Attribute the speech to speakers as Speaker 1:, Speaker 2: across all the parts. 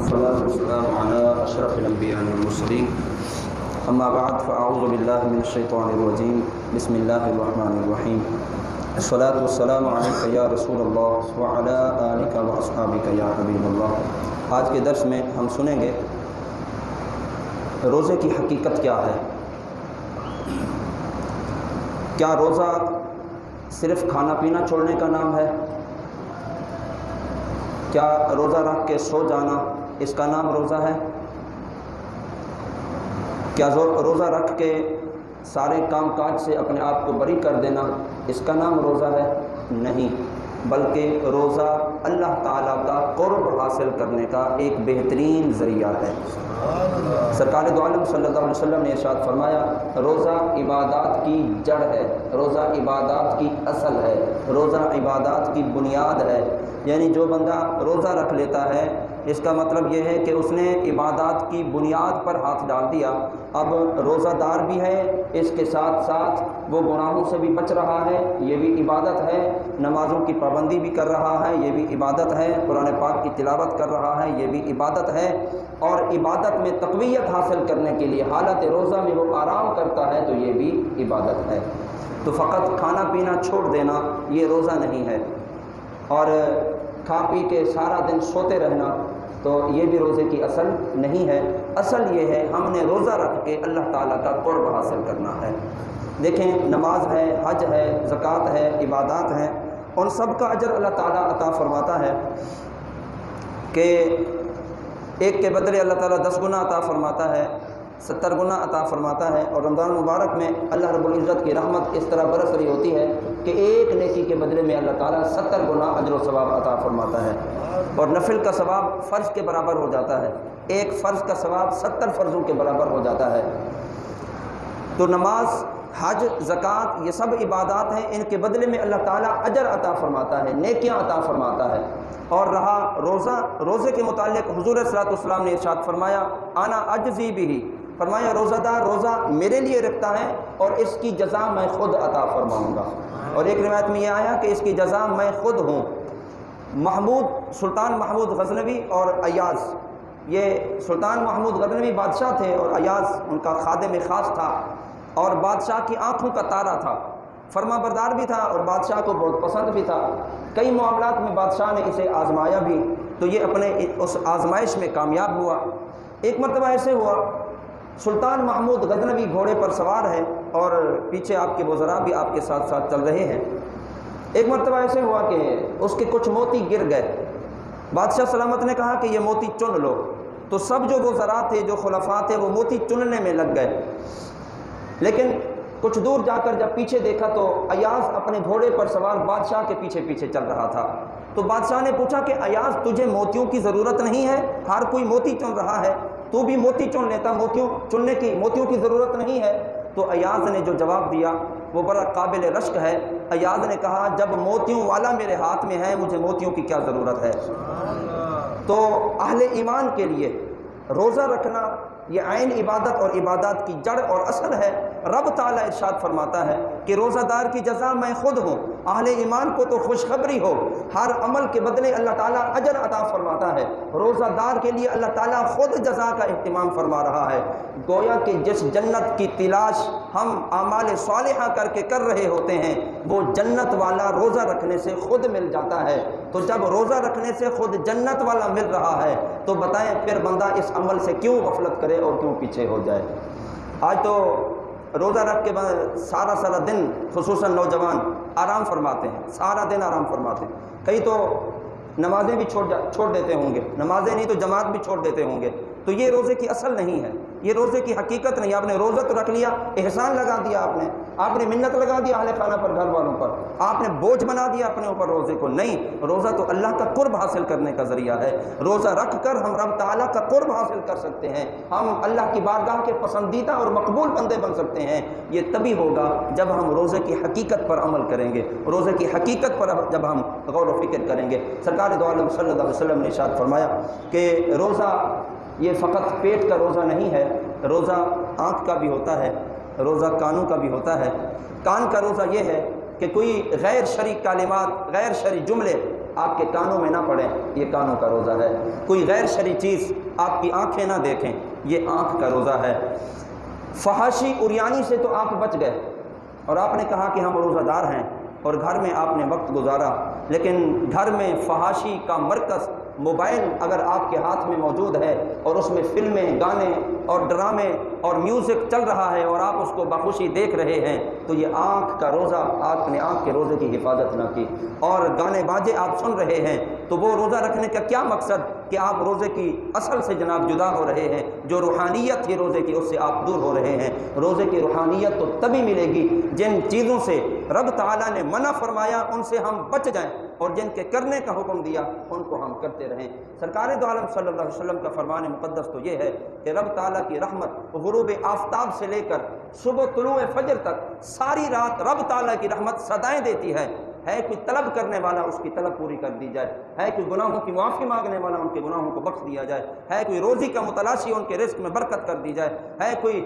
Speaker 1: والصلاة والسلام على أشرف الأنبياء والمرسلين أما بعد فأعوذ بالله من الشيطان الرجيم بسم الله الرحمن الرحيم الصلاة والسلام عليك يا رسول الله وعلى آلك وأصحابك يا حبيب الله۔ آج کے درس میں ہم سنیں گے روزے کی حقیقت کیا ہے۔ کیا روزہ صرف کھانا پینا چھوڑنے کا نام ہے؟ کیا روزہ رکھ کے سو جانا اس کا نام روزہ ہے؟ کیا روزہ رکھ کے سارے کام کاج سے اپنے آپ کو بری کر دینا اس کا نام روزہ ہے؟ نہیں، بلکہ روزہ اللہ تعالیٰ کا قرب حاصل کرنے کا ایک بہترین ذریعہ ہے۔ سرکار دو عالم صلی اللہ علیہ وسلم نے ارشاد فرمایا، روزہ عبادات کی جڑ ہے، روزہ عبادات کی اصل ہے، روزہ عبادات کی بنیاد ہے۔ یعنی جو بندہ روزہ رکھ لیتا ہے اس کا مطلب یہ ہے کہ اس نے عبادات کی بنیاد پر ہاتھ ڈال دیا۔ اب روزہ دار بھی ہے، اس کے ساتھ ساتھ وہ گناہوں سے بھی بچ رہا ہے، یہ بھی عبادت ہے، نمازوں کی پابندی بھی کر رہا ہے، یہ بھی عبادت ہے، قرآن پاک کی تلاوت کر رہا ہے، یہ بھی عبادت ہے، اور عبادت میں تقویت حاصل کرنے کے لیے حالت روزہ میں وہ آرام کرتا ہے تو یہ بھی عبادت ہے۔ تو فقط کھانا پینا چھوڑ دینا یہ روزہ نہیں ہے، اور کھا پی کے سارا دن سوتے رہنا تو یہ بھی روزے کی اصل نہیں ہے۔ اصل یہ ہے ہم نے روزہ رکھ کے اللہ تعالیٰ کا قرب حاصل کرنا ہے۔ دیکھیں، نماز ہے، حج ہے، زکوٰۃ ہے، عبادات ہیں، ان سب کا اجر اللہ تعالیٰ عطا فرماتا ہے کہ ایک کے بدلے اللہ تعالیٰ 10 گنا عطا فرماتا ہے، 70 گنا عطا فرماتا ہے۔ اور رمضان مبارک میں اللہ رب العزت کی رحمت اس طرح برس رہی ہوتی ہے کہ ایک نیکی کے بدلے میں اللہ تعالیٰ 70 گنا اجر و ثواب عطا فرماتا ہے، اور نفل کا ثواب فرض کے برابر ہو جاتا ہے، ایک فرض کا ثواب 70 فرضوں کے برابر ہو جاتا ہے۔ تو نماز، حج، زکوٰۃ یہ سب عبادات ہیں، ان کے بدلے میں اللہ تعالیٰ اجر عطا فرماتا ہے، نیکیاں عطا فرماتا ہے۔ اور رہا روزے کے متعلق حضور صلی اللہ علیہ وسلم نے ارشاد فرمایا، انا اجزی بہ، فرمایا روزہ دار روزہ میرے لیے رکھتا ہے اور اس کی جزا میں خود عطا فرماؤں گا۔ اور ایک روایت میں یہ آیا کہ اس کی جزا میں خود ہوں۔ سلطان محمود غزنوی اور ایاز، یہ سلطان محمود غزنوی بادشاہ تھے اور ایاز ان کا خادم خاص تھا، اور بادشاہ کی آنکھوں کا تارا تھا، فرما بردار بھی تھا اور بادشاہ کو بہت پسند بھی تھا۔ کئی معاملات میں بادشاہ نے اسے آزمایا بھی تو یہ اپنے اس آزمائش میں کامیاب ہوا۔ ایک مرتبہ ایسے ہوا، سلطان محمود غزنوی گھوڑے پر سوار ہے اور پیچھے آپ کے وزراء بھی آپ کے ساتھ ساتھ چل رہے ہیں۔ ایک مرتبہ ایسے ہوا کہ اس کے کچھ موتی گر گئے۔ بادشاہ سلامت نے کہا کہ یہ موتی چن لو، تو سب جو وزراء تھے، جو خلفاء تھے، وہ موتی چننے میں لگ گئے۔ لیکن کچھ دور جا کر جب پیچھے دیکھا تو ایاز اپنے گھوڑے پر سوار بادشاہ کے پیچھے پیچھے چل رہا تھا۔ تو بادشاہ نے پوچھا کہ ایاز تجھے موتیوں کی ضرورت نہیں ہے؟ ہر کوئی موتی چن رہا ہے، تو بھی موتی چن لیتا، موتیوں کی ضرورت نہیں ہے؟ تو ایاز نے جو جواب دیا وہ بڑا قابل رشک ہے۔ ایاز نے کہا، جب موتیوں والا میرے ہاتھ میں ہے مجھے موتیوں کی کیا ضرورت ہے؟ تو اہل ایمان کے لیے روزہ رکھنا یہ عین عبادت اور عبادات کی جڑ اور اصل ہے۔ رب تعالیٰ ارشاد فرماتا ہے کہ روزہ دار کی جزا میں خود ہوں۔ اہل ایمان کو تو خوشخبری ہو، ہر عمل کے بدلے اللہ تعالیٰ اجر عطا فرماتا ہے۔ روزہ دار کے لیے اللہ تعالیٰ خود جزا کا اہتمام فرما رہا ہے۔ گویا کہ جس جنت کی تلاش ہم اعمال صالحہ کر کے کر رہے ہوتے ہیں وہ جنت والا روزہ رکھنے سے خود مل جاتا ہے۔ تو جب روزہ رکھنے سے خود جنت والا مل رہا ہے تو بتائیں پھر بندہ اس عمل سے کیوں غفلت کرے اور کیوں پیچھے ہو جائے؟ آج تو روزہ رکھ کے سارا دن خصوصاً نوجوان آرام فرماتے ہیں، سارا دن آرام فرماتے ہیں۔ کئی تو نمازیں بھی چھوڑ دیتے ہوں گے، نمازیں نہیں تو جماعت بھی چھوڑ دیتے ہوں گے۔ تو یہ روزے کی اصل نہیں ہے، یہ روزے کی حقیقت نہیں۔ آپ نے روزہ تو رکھ لیا، احسان لگا دیا، آپ نے منت لگا دیا اہل خانہ پر، گھر والوں پر، آپ نے بوجھ بنا دیا اپنے اوپر روزے کو۔ نہیں، روزہ تو اللہ کا قرب حاصل کرنے کا ذریعہ ہے۔ روزہ رکھ کر ہم رب تعالیٰ کا قرب حاصل کر سکتے ہیں، ہم اللہ کی بارگاہ کے پسندیدہ اور مقبول بندے بن سکتے ہیں۔ یہ تبھی ہوگا جب ہم روزے کی حقیقت پر عمل کریں گے، روزے کی حقیقت پر جب ہم غور و فکر کریں گے۔ سرکار دو عالم صلی اللہ علیہ وسلم نے ارشاد فرمایا کہ روزہ یہ فقط پیٹ کا روزہ نہیں ہے، روزہ آنکھ کا بھی ہوتا ہے، روزہ کانوں کا بھی ہوتا ہے۔ کان کا روزہ یہ ہے کہ کوئی غیر شرعی کلمات، غیر شرعی جملے آپ کے کانوں میں نہ پڑے، یہ کانوں کا روزہ ہے۔ کوئی غیر شرعی چیز آپ کی آنکھیں نہ دیکھیں، یہ آنکھ کا روزہ ہے۔ فحاشی اریانی سے تو آپ بچ گئے، اور آپ نے کہا کہ ہم روزہ دار ہیں، اور گھر میں آپ نے وقت گزارا، لیکن گھر میں فحاشی کا مرکز موبائل اگر آپ کے ہاتھ میں موجود ہے اور اس میں فلمیں، گانے اور ڈرامے اور میوزک چل رہا ہے اور آپ اس کو بخوشی دیکھ رہے ہیں، تو یہ آنکھ کا روزہ، آپ نے آنکھ کے روزے کی حفاظت نہ کی، اور گانے باجے آپ سن رہے ہیں، تو وہ روزہ رکھنے کا کیا مقصد کہ آپ روزے کی اصل سے جناب جدا ہو رہے ہیں، جو روحانیت تھی روزے کی اس سے آپ دور ہو رہے ہیں۔ روزے کی روحانیت تو تبھی ملے گی جن چیزوں سے رب تعالیٰ نے منع فرمایا ان سے ہم بچ جائیں، اور جن کے کرنے کا حکم دیا ان کو ہم کرتے رہیں۔ سرکار دو عالم صلی اللہ علیہ وسلم کا فرمان مقدس تو یہ ہے کہ رب تعالیٰ کی رحمت غروب آفتاب سے لے کر صبح طلوع فجر تک ساری رات رب تعالیٰ کی رحمت صدائیں دیتی ہے کوئی طلب کرنے والا اس کی طلب پوری کر دی جائے، ہے کوئی گناہوں کی معافی مانگنے والا ان کے گناہوں کو بخش دیا جائے، ہے کوئی روزی کا متلاشی ان کے رزق میں برکت کر دی جائے، ہے کوئی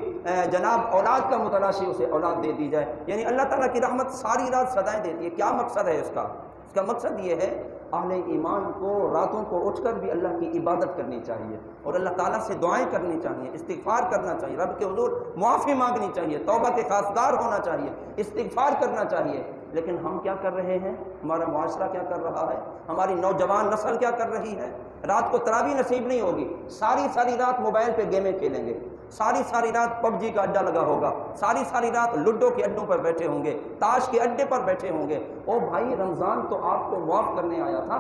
Speaker 1: جناب اولاد کا متلاشی اسے اولاد دے دی جائے۔ یعنی اللہ تعالیٰ کی رحمت ساری رات صدائیں دیتی ہے۔ کیا مقصد ہے اس کا مقصد یہ ہے اہل ایمان کو راتوں کو اٹھ کر بھی اللہ کی عبادت کرنی چاہیے، اور اللہ تعالیٰ سے دعائیں کرنی چاہیے، استغفار کرنا چاہیے، رب کے حضور معافی مانگنی چاہیے، توبہ کے خواستگار ہونا چاہیے، استغفار کرنا چاہیے۔ لیکن ہم کیا کر رہے ہیں؟ ہمارا معاشرہ کیا کر رہا ہے؟ ہماری نوجوان نسل کیا کر رہی ہے؟ رات کو تراویح نصیب نہیں ہوگی، ساری رات موبائل پہ گیمیں کھیلیں گے، ساری رات پب جی کا اڈا لگا ہوگا، ساری رات لوڈو کے اڈوں پر بیٹھے ہوں گے، تاش کے اڈے پر بیٹھے ہوں گے۔ او بھائی، رمضان تو آپ کو معاف کرنے آیا تھا،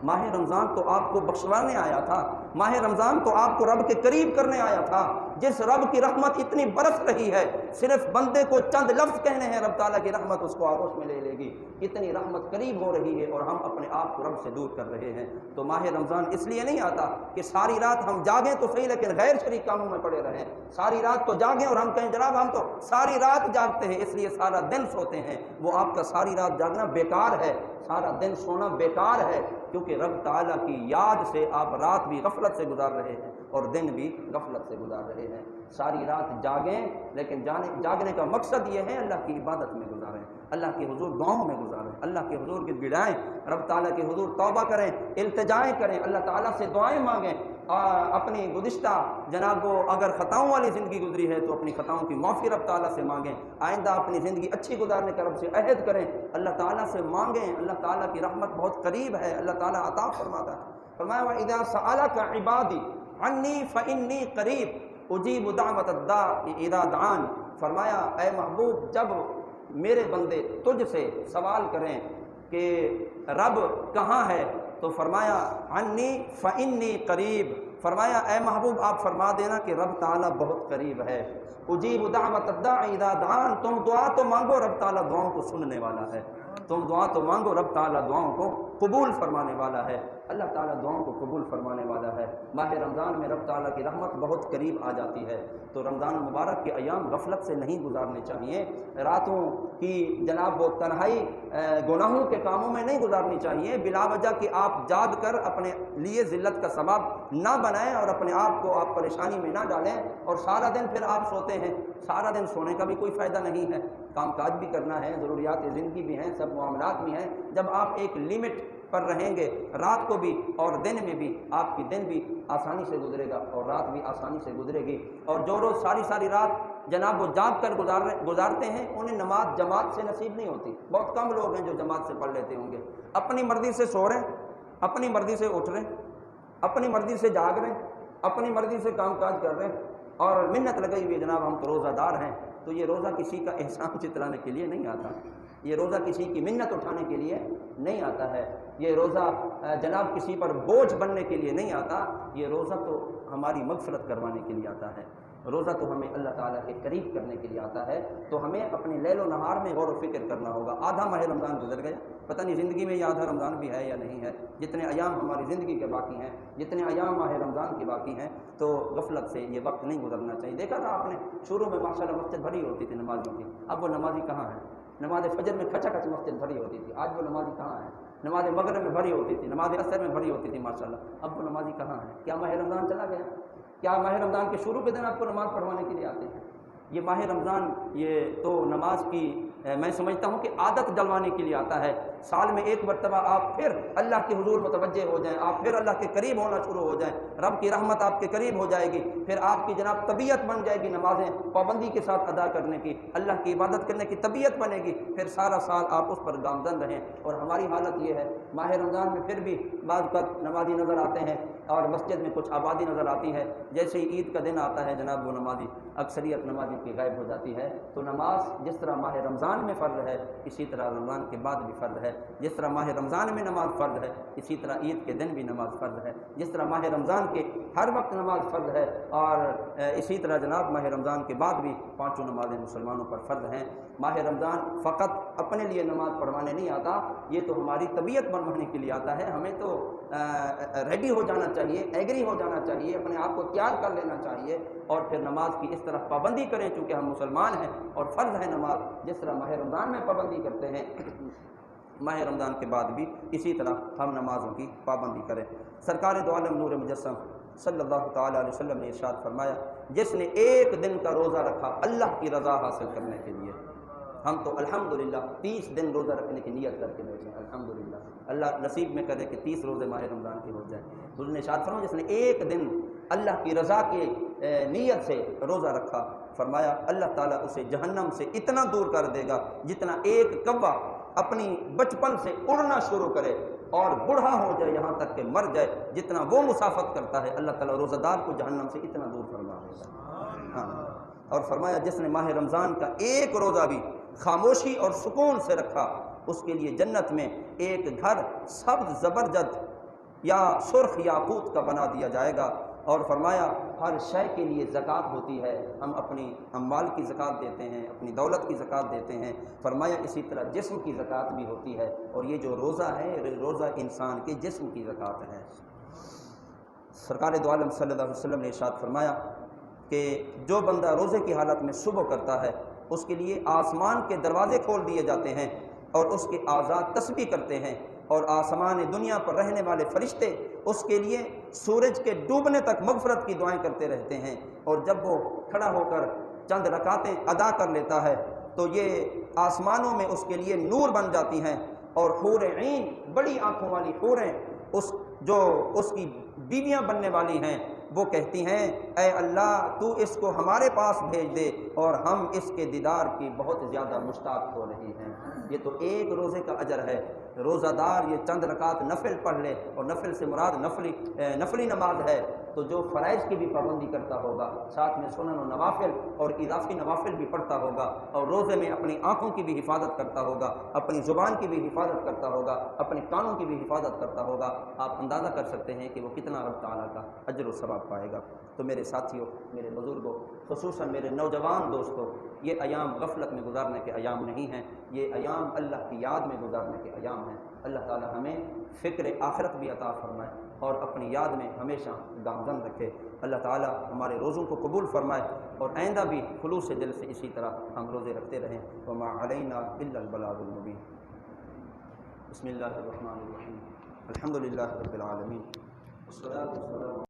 Speaker 1: ماہ رمضان تو آپ کو بخشوانے آیا تھا، ماہ رمضان تو آپ کو رب کے قریب کرنے آیا تھا۔ جس رب کی رحمت اتنی برس رہی ہے، صرف بندے کو چند لفظ کہنے ہیں رب تعالیٰ کی رحمت اس کو آغوش میں لے گی، اتنی رحمت قریب ہو رہی ہے اور ہم اپنے آپ کو رب سے دور کر رہے ہیں۔ تو ماہ رمضان اس لیے نہیں آتا کہ ساری رات ہم جاگیں تو صحیح لیکن غیر شرعی کاموں میں پڑے رہیں، ساری رات تو جاگیں اور ہم کہیں جناب ہم تو ساری رات جاگتے ہیں اس لیے سارا دن سوتے ہیں، وہ آپ کا ساری رات جاگنا بیکار ہے، سارا دن سونا بیکار ہے، کیونکہ رب تعالیٰ کی یاد سے آپ رات بھی غفلت سے گزار رہے ہیں اور دن بھی غفلت سے گزار رہے ہیں۔ ساری رات جاگیں، لیکن جاگنے کا مقصد یہ ہے اللہ کی عبادت میں گزاریں، اللہ کے حضور دعاؤں میں گزاریں، اللہ کے حضور کی گڑائیں، رب تعالیٰ کے حضور توبہ کریں، التجائیں کریں، اللہ تعالیٰ سے دعائیں مانگیں، اپنی گزشتہ جناب وہ اگر خطاؤں والی زندگی گزری ہے تو اپنی خطاؤں کی معافی رب تعالیٰ سے مانگیں، آئندہ اپنی زندگی اچھی گزارنے کا رب سے عہد کریں، اللہ تعالیٰ سے مانگیں، اللہ تعالیٰ کی رحمت بہت قریب ہے، اللہ تعالیٰ عطا فرماتا ہے۔ فرمایا وَإِذَا سَأَلَكَ عِبَادِي عَنِّي فَإِنِّي قَرِيبٌ أُجِيبُ دَعْوَةَ الدَّاعِ إِذَا دَعَانِ۔ فرمایا اے محبوب، جب میرے بندے تجھ سے سوال کریں کہ رب کہاں ہے، تو فرمایا عنی فانی قریب، فرمایا اے محبوب آپ فرما دینا کہ رب تعالیٰ بہت قریب ہے۔ اجیب دعوت الداع اذا دعان، تم دعا تو مانگو رب تعالیٰ دعاؤں کو سننے والا ہے، تم دعا تو مانگو رب تعالیٰ دعاؤں کو قبول فرمانے والا ہے، اللہ تعالیٰ دعاؤں کو قبول فرمانے والا ہے۔ ماہ رمضان میں رب تعالیٰ کی رحمت بہت قریب آ جاتی ہے، تو رمضان مبارک کے ایام غفلت سے نہیں گزارنے چاہیے، راتوں کی جناب وہ تنہائی گناہوں کے کاموں میں نہیں گزارنی چاہیے، بلا وجہ کہ آپ جاگ کر اپنے لیے ذلت کا سبب نہ بنائیں اور اپنے آپ کو آپ پریشانی میں نہ ڈالیں، اور سارا دن پھر آپ سوتے ہیں، سارا دن سونے کا بھی کوئی فائدہ نہیں ہے، کام کاج بھی کرنا ہے، ضروریات زندگی بھی ہیں، سب معاملات بھی ہیں۔ جب آپ ایک لمٹ پر رہیں گے، رات کو بھی اور دن میں بھی، آپ کی دن بھی آسانی سے گزرے گا اور رات بھی آسانی سے گزرے گی۔ اور جو روز ساری رات جناب وہ جاگ کر گزارتے ہیں انہیں نماز جماعت سے نصیب نہیں ہوتی، بہت کم لوگ ہیں جو جماعت سے پڑھ لیتے ہوں گے، اپنی مرضی سے سو رہے ہیں، اپنی مرضی سے اٹھ رہے ہیں، اپنی مرضی سے جاگ رہے ہیں، اپنی مرضی سے کام کاج کر رہے ہیں، اور منت لگائی ہوئی جناب ہم تو روزہ دار ہیں۔ تو یہ روزہ کسی کا احسان چتلانے کے لیے نہیں آتا، یہ روزہ کسی کی منت اٹھانے کے لیے نہیں آتا ہے، یہ روزہ جناب کسی پر بوجھ بننے کے لیے نہیں آتا، یہ روزہ تو ہماری مغفرت کروانے کے لیے آتا ہے، روزہ تو ہمیں اللہ تعالیٰ کے قریب کرنے کے لیے آتا ہے۔ تو ہمیں اپنے لیل و نہار میں غور و فکر کرنا ہوگا۔ آدھا ماہ رمضان گزر گیا، پتہ نہیں زندگی میں یہ آدھا رمضان بھی ہے یا نہیں ہے، جتنے ایام ہماری زندگی کے باقی ہیں، جتنے ایام ماہ رمضان کے باقی ہیں، تو غفلت سے یہ وقت نہیں گزرنا چاہیے۔ دیکھا تھا آپ نے شروع میں ماشاءاللہ مسجد بھری ہوتی تھی نمازیوں کی، اب وہ نمازی کہاں ہے؟ نماز فجر میں کھچا کھچ مسجد بھری ہوتی تھی، آج وہ نمازی کہاں ہے؟ نماز مغرب میں بھری ہوتی تھی، نماز عصر میں بھری ہوتی تھی ماشاءاللہ، اب وہ نمازی کہاں ہے؟ کیا ماہ رمضان چلا گیا؟ کیا ماہ رمضان کے شروع کے دن آپ کو نماز پڑھوانے کے لیے آتے ہیں؟ یہ ماہ رمضان یہ تو نماز کی میں سمجھتا ہوں کہ عادت ڈلوانے کے لیے آتا ہے، سال میں ایک مرتبہ آپ پھر اللہ کے حضور متوجہ ہو جائیں، آپ پھر اللہ کے قریب ہونا شروع ہو جائیں، رب کی رحمت آپ کے قریب ہو جائے گی، پھر آپ کی جناب طبیعت بن جائے گی نمازیں پابندی کے ساتھ ادا کرنے کی، اللہ کی عبادت کرنے کی طبیعت بنے گی، پھر سارا سال آپ اس پر گامزن رہیں۔ اور ہماری حالت یہ ہے ماہ رمضان میں پھر بھی بعض وقت نمازی نظر آتے ہیں اور مسجد میں کچھ آبادی نظر آتی ہے، جیسے ہی عید کا دن آتا ہے جناب وہ نمازی اکثریت نمازی کی غائب ہو جاتی ہے۔ تو نماز جس طرح ماہ رمضان میں فرض ہے اسی طرح رمضان کے بعد بھی فرض ہے، جس طرح ماہ رمضان میں نماز فرض ہے اسی طرح عید کے دن بھی نماز فرض ہے، جس طرح ماہ رمضان کے ہر وقت نماز فرض ہے اور اسی طرح جناب ماہ رمضان کے بعد بھی پانچوں نمازیں مسلمانوں پر فرض ہیں۔ ماہ رمضان فقط اپنے لیے نماز پڑھوانے نہیں آتا، یہ تو ہماری طبیعت بنوانے کے لیے آتا ہے، ہمیں تو ریڈی ہو جانا چاہیے، ایگری ہو جانا چاہیے، اپنے آپ کو تیار کر لینا چاہیے اور پھر نماز کی اس طرح پابندی کریں چونکہ ہم مسلمان ہیں اور فرض ہے نماز، جس طرح ماہ رمضان میں پابندی کرتے ہیں ماہ رمضان کے بعد بھی اسی طرح ہم نمازوں کی پابندی کریں۔ سرکار دو عالم نور مجسم صلی اللہ تعالیٰ علیہ وسلم نے ارشاد فرمایا، جس نے ایک دن کا روزہ رکھا اللہ کی رضا حاصل کرنے کے لیے، ہم تو الحمدللہ 30 دن روزہ رکھنے کی نیت کر کے بیٹھے ہیں، الحمدللہ اللہ نصیب میں کرے کہ 30 روزے ماہ رمضان کے ہو جائیں۔ حضور نے ارشاد فرمایا جس نے ایک دن اللہ کی رضا کی نیت سے روزہ رکھا، فرمایا اللہ تعالیٰ اسے جہنم سے اتنا دور کر دے گا جتنا ایک کوا اپنی بچپن سے اڑنا شروع کرے اور بوڑھا ہو جائے یہاں تک کہ مر جائے، جتنا وہ مسافت کرتا ہے اللہ تعالیٰ روزہ دار کو جہنم سے اتنا دور فرما دے گا۔ ہاں، اور فرمایا جس نے ماہ رمضان کا ایک روزہ بھی خاموشی اور سکون سے رکھا اس کے لیے جنت میں ایک گھر سبز زبرجد یا سرخ یاقوت کا بنا دیا جائے گا۔ اور فرمایا ہر شے کے لیے زکوٰۃ ہوتی ہے، ہم اپنی اموال کی زکوٰۃ دیتے ہیں، اپنی دولت کی زکوٰۃ دیتے ہیں، فرمایا اسی طرح جسم کی زکوٰۃ بھی ہوتی ہے، اور یہ جو روزہ ہے روزہ انسان کے جسم کی زکوٰۃ ہے۔ سرکار دو عالم صلی اللہ علیہ وسلم نے ارشاد فرمایا کہ جو بندہ روزے کی حالت میں صبح کرتا ہے اس کے لیے آسمان کے دروازے کھول دیے جاتے ہیں اور اس کے اعضاء تسبیح کرتے ہیں، اور آسمان دنیا پر رہنے والے فرشتے اس کے لیے سورج کے ڈوبنے تک مغفرت کی دعائیں کرتے رہتے ہیں، اور جب وہ کھڑا ہو کر چند رکعتیں ادا کر لیتا ہے تو یہ آسمانوں میں اس کے لیے نور بن جاتی ہیں، اور حور عین بڑی آنکھوں والی حوریں اس کی بیویاں بننے والی ہیں وہ کہتی ہیں اے اللہ تو اس کو ہمارے پاس بھیج دے اور ہم اس کے دیدار کی بہت زیادہ مشتاق ہو رہی ہیں۔ یہ تو ایک روزے کا اجر ہے، روزہ دار یہ چند رکعت نفل پڑھ لے، اور نفل سے مراد نفلی نماز ہے، تو جو فرائض کی بھی پابندی کرتا ہوگا ساتھ میں سنن و نوافل اور اضافی نوافل بھی پڑھتا ہوگا، اور روزے میں اپنی آنکھوں کی بھی حفاظت کرتا ہوگا، اپنی زبان کی بھی حفاظت کرتا ہوگا، اپنے کانوں کی بھی حفاظت کرتا ہوگا، آپ اندازہ کر سکتے ہیں کہ وہ کتنا رب تعالیٰ کا اجر و ثواب پائے گا۔ تو میرے ساتھیوں، میرے بزرگوں، خصوصاً میرے نوجوان دوستوں، یہ ایام غفلت میں گزارنے کے ایام نہیں ہیں، یہ ایام اللہ کی یاد میں گزارنے کے ایام ہیں۔ اللہ تعالیٰ ہمیں فکر آخرت بھی عطا فرمائے اور اپنی یاد میں ہمیشہ گامزن رکھے۔ اللہ تعالیٰ ہمارے روزوں کو قبول فرمائے اور آئندہ بھی خلوص دل سے اسی طرح ہم روزے رکھتے رہیں۔ وما علینا الا البلاغ المبین۔ بسم اللہ الرحمن الرحیم، الحمد للہ رب العالمین، والصلاۃ والسلام